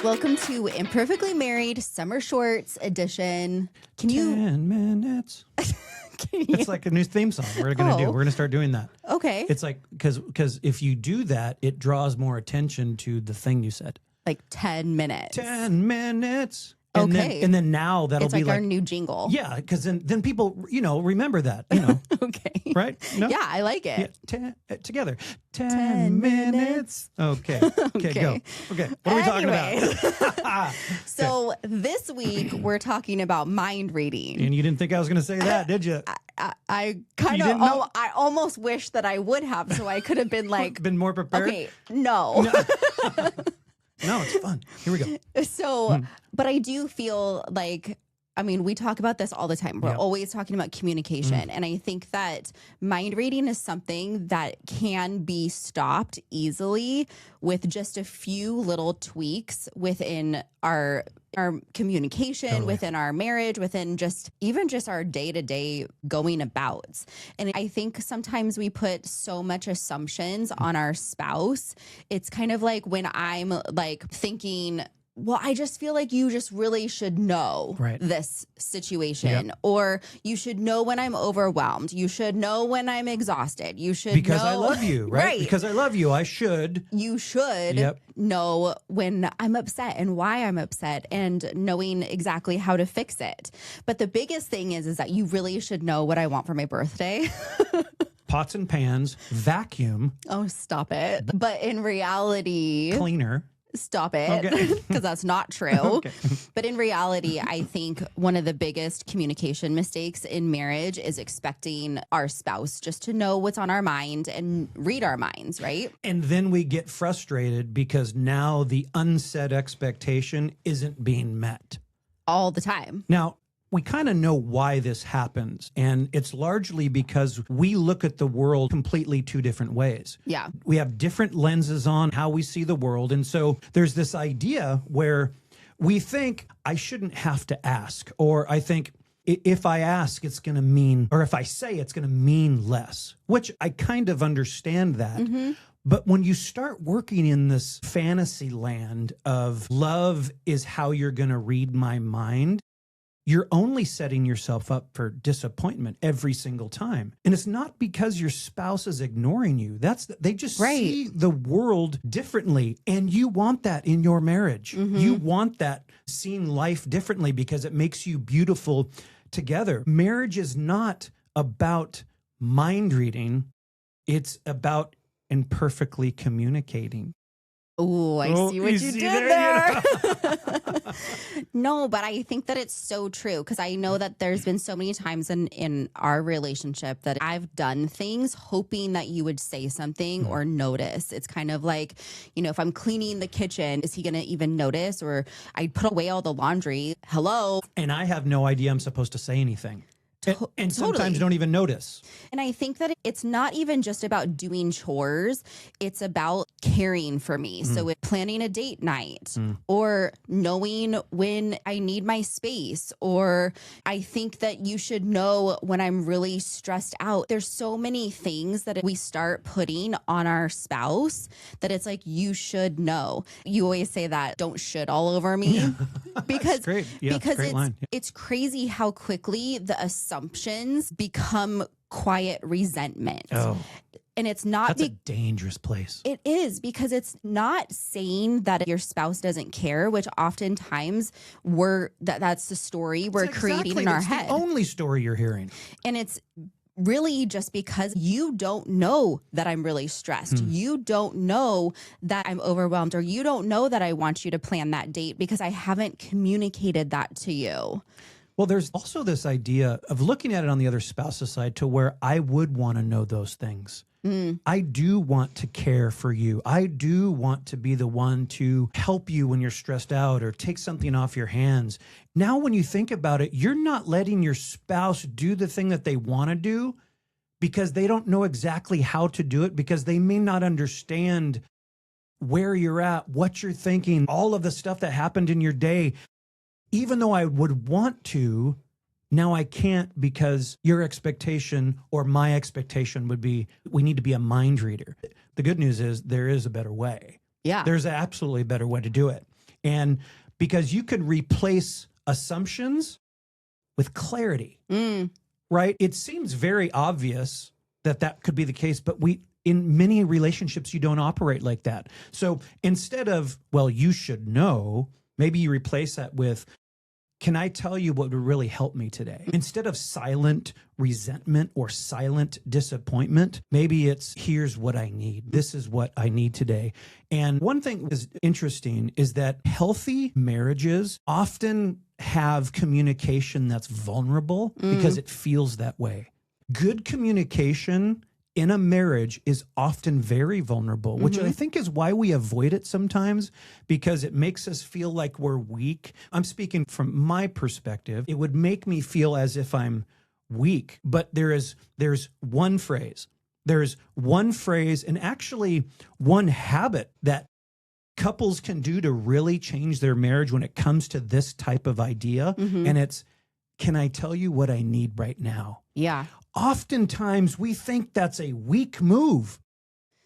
Welcome to Imperfectly Married Summer Shorts Edition. 10 minutes. It's like a new theme song we're going to do. We're going to start doing that. Okay. It's like, because if you do that, it draws more attention to the thing you said. Like 10 minutes. 10 minutes. And Okay. Then now that'll It's be like our new jingle. Yeah, because then people, remember that, Okay. right? No? Yeah, I like it. Yeah, together. 10 minutes. Okay. Okay, go. Okay, what are we talking about? So this week, we're talking about mind reading. And you didn't think I was going to say that, did you? I kind You of, didn't know? I almost wish that I would have, so I could have been like, Been more prepared? okay, no. No, it's fun. Here we go. So, but I do feel like, we talk about this all the time. We're Yeah. always talking about communication. And I think that mind reading is something that can be stopped easily with just a few little tweaks within our communication, Totally. within our marriage, within even our day-to-day going abouts. And I think sometimes we put so much assumptions on our spouse. It's kind of like when I'm like thinking, well, I just feel like you just really should know this situation, or you should know when I'm overwhelmed. You should know when I'm exhausted. You should Because know. I love you, right? Because I love you, I should. You should know when I'm upset and why I'm upset and knowing exactly how to fix it. But the biggest thing is that you really should know what I want for my birthday. Pots and pans, vacuum, Oh, stop it. But in reality, cleaner. stop it, because that's not true. Okay. But in reality, I think one of the biggest communication mistakes in marriage is expecting our spouse just to know what's on our mind and read our minds, right? And then we get frustrated because now the unsaid expectation isn't being met. All the time. Now, we kind of know why this happens, and it's largely because we look at the world completely two different ways. Yeah. We have different lenses on how we see the world, and so there's this idea where we think, I shouldn't have to ask, or I think if I ask, it's going to mean, or if I say, it's going to mean less, which I kind of understand that. Mm-hmm. But when you start working in this fantasy land of love is how you're going to read my mind, you're only setting yourself up for disappointment every single time. And it's not because your spouse is ignoring you. They just see the world differently. And you want that in your marriage. Mm-hmm. You want that, seeing life differently, because it makes you beautiful together. Marriage is not about mind reading. It's about imperfectly communicating. Oh, I see what you did there. No, but I think that it's so true, because I know that there's been so many times in our relationship that I've done things hoping that you would say something or notice. It's kind of like, if I'm cleaning the kitchen, is he going to even notice? Or I put away all the laundry. Hello. And I have no idea I'm supposed to say anything. And sometimes Totally. don't even notice. And I think that it's not even just about doing chores. It's about caring for me. So with planning a date night or knowing when I need my space, or I think that you should know when I'm really stressed out. There's so many things that we start putting on our spouse that it's like, you should know. You always say that, don't shit all over me. Because, great. Yeah, because great line. Yeah. it's crazy how quickly the assumptions become quiet resentment. Oh, And it's not that's a dangerous place. it is, because it's not saying that your spouse doesn't care, which oftentimes that's the story we're creating in our That's head. the only story you're hearing. And it's really just because you don't know that I'm really stressed. You don't know that I'm overwhelmed, or you don't know that I want you to plan that date because I haven't communicated that to you. Well, there's also this idea of looking at it on the other spouse's side, to where I would want to know those things. I do want to care for you. I do want to be the one to help you when you're stressed out or take something off your hands. Now, when you think about it, you're not letting your spouse do the thing that they want to do because they don't know exactly how to do it, because they may not understand where you're at, what you're thinking, all of the stuff that happened in your day. Even though I would want to, now I can't, because your expectation or my expectation would be, we need to be a mind reader. The good news is there is a better way. Yeah. There's absolutely a better way to do it. And because you can replace assumptions with clarity, right? It seems very obvious that that could be the case, but in many relationships, you don't operate like that. So instead of, well, you should know, maybe you replace that with, can I tell you what would really help me today? Instead of silent resentment or silent disappointment, maybe it's, here's what I need. This is what I need today. And one thing is interesting is that healthy marriages often have communication that's vulnerable because it feels that way. Good communication in a marriage is often very vulnerable, which I think is why we avoid it sometimes, because it makes us feel like we're weak. I'm speaking from my perspective. It would make me feel as if I'm weak, but there's one phrase. There's one phrase and actually one habit that couples can do to really change their marriage when it comes to this type of idea. And it's, can I tell you what I need right now? Yeah. Oftentimes we think that's a weak move,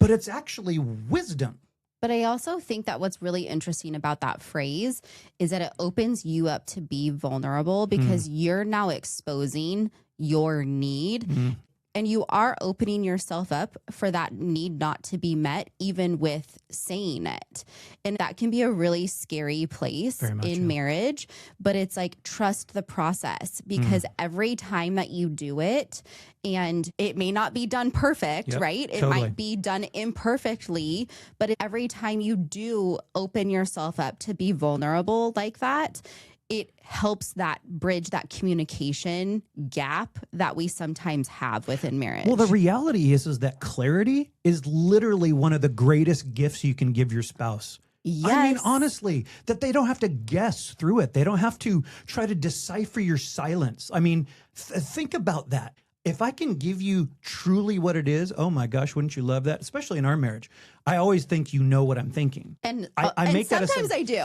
but it's actually wisdom. But I also think that what's really interesting about that phrase is that it opens you up to be vulnerable because you're now exposing your need. And you are opening yourself up for that need not to be met, even with saying it. And that can be a really scary place in marriage. But it's like, trust the process, because every time that you do it, and it may not be done perfect, right? It might be done imperfectly, but every time you do open yourself up to be vulnerable like that, it helps that bridge that communication gap that we sometimes have within marriage. Well, the reality is that clarity is literally one of the greatest gifts you can give your spouse. Yes. I mean, honestly, that they don't have to guess through it. They don't have to try to decipher your silence. I mean, think about that. If I can give you truly what it is, oh my gosh, wouldn't you love that? Especially in our marriage. I always think you know what I'm thinking. And I make that sometimes I do.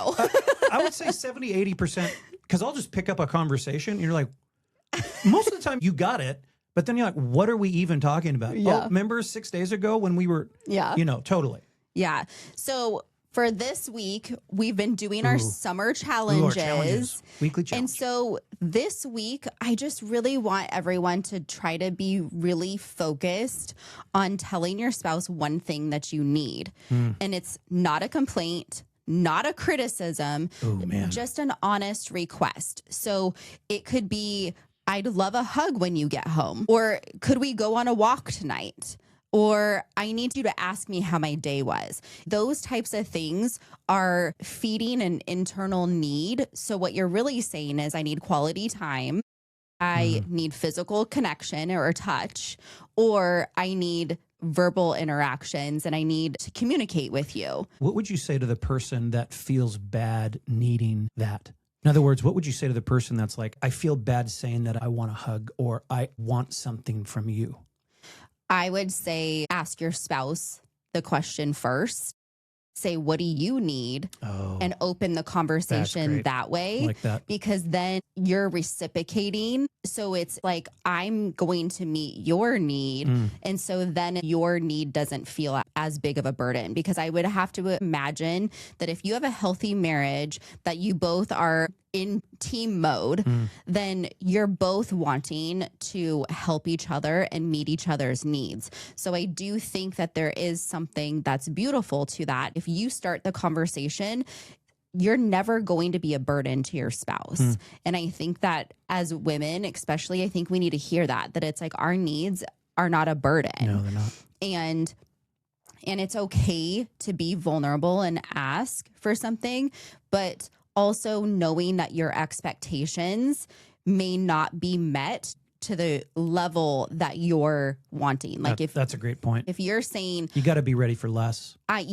I would say 70, 80%, because I'll just pick up a conversation and you're like, most of the time you got it, but then you're like, what are we even talking about? Yeah. Oh, remember 6 days ago when we were, totally. Yeah. So for this week, we've been doing our summer challenges. Weekly challenge. And so this week, I just really want everyone to try to be really focused on telling your spouse one thing that you need. And it's not a complaint, not a criticism, just an honest request. So it could be, I'd love a hug when you get home. Or could we go on a walk tonight? Or I need you to ask me how my day was. Those types of things are feeding an internal need. So what you're really saying is, I need quality time. I need physical connection or touch, or I need verbal interactions and I need to communicate with you. What would you say to the person that feels bad needing that? In other words, what would you say to the person that's like, I feel bad saying that I want a hug or I want something from you? I would say, ask your spouse the question first. Say, what do you need? And open the conversation that way. Like that. Because then you're reciprocating. So it's like, I'm going to meet your need. And so then your need doesn't feel as big of a burden. Because I would have to imagine that if you have a healthy marriage, that you both are in team mode, then you're both wanting to help each other and meet each other's needs. So I do think that there is something that's beautiful to that. If you start the conversation, you're never going to be a burden to your spouse. And I think that as women, especially, I think we need to hear that it's like our needs are not a burden. No, they're not. And it's okay to be vulnerable and ask for something, but also knowing that your expectations may not be met to the level that you're wanting. Like that's a great point. If you're saying you got to be ready for less. I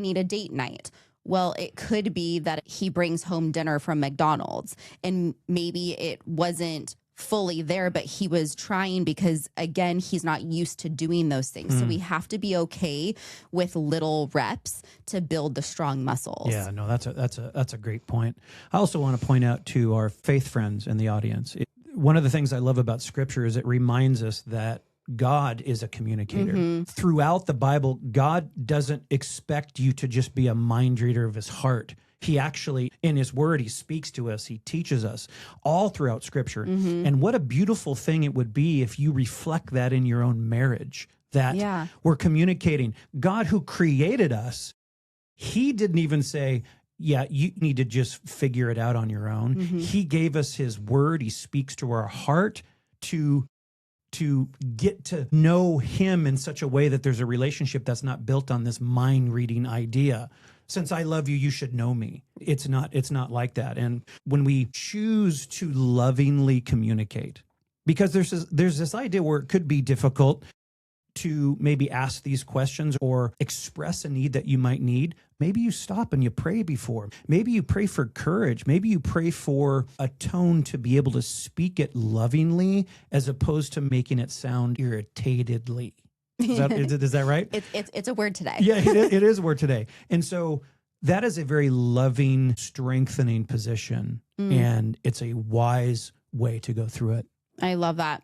need a date night. Well, it could be that he brings home dinner from McDonald's and maybe it wasn't fully there, but he was trying because, again, he's not used to doing those things. So we have to be okay with little reps to build the strong muscles. Yeah, no, that's a great point. I also want to point out to our faith friends in the audience, one of the things I love about Scripture is it reminds us that God is a communicator. Throughout the Bible, God doesn't expect you to just be a mind reader of his heart. He actually, in his word, he speaks to us. He teaches us all throughout Scripture. And what a beautiful thing it would be if you reflect that in your own marriage, that we're communicating. God who created us, he didn't even say, yeah, you need to just figure it out on your own. He gave us his word. He speaks to our heart to get to know him in such a way that there's a relationship that's not built on this mind-reading idea. Since I love you, you should know me. It's not like that. And when we choose to lovingly communicate, because there's this idea where it could be difficult to maybe ask these questions or express a need that you might need, maybe you stop and you pray before. Maybe you pray for courage. Maybe you pray for a tone to be able to speak it lovingly as opposed to making it sound irritatedly. Is that right? It's a word today. Yeah, it is a word today. And so that is a very loving, strengthening position. And it's a wise way to go through it. I love that.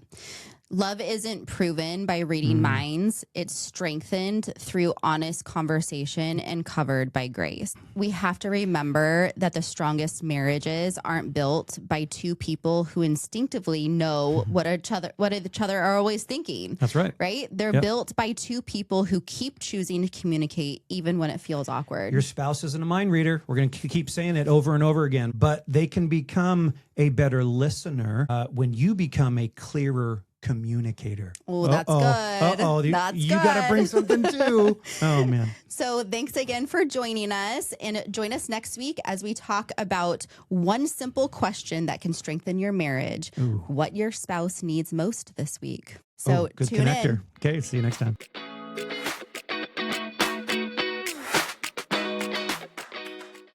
Love isn't proven by reading minds. It's strengthened through honest conversation and covered by grace. We have to remember that the strongest marriages aren't built by two people who instinctively know what each other are always thinking. That's right. Right? They're built by two people who keep choosing to communicate even when it feels awkward. Your spouse isn't a mind reader. We're going to keep saying it over and over again, but they can become a better listener when you become a clearer communicator. Oh, that's good. That's you good. got to bring something too. Oh, man. So thanks again for joining us, and join us next week as we talk about one simple question that can strengthen your marriage, what your spouse needs most this week. So good tune connector. in. Okay, see you next time.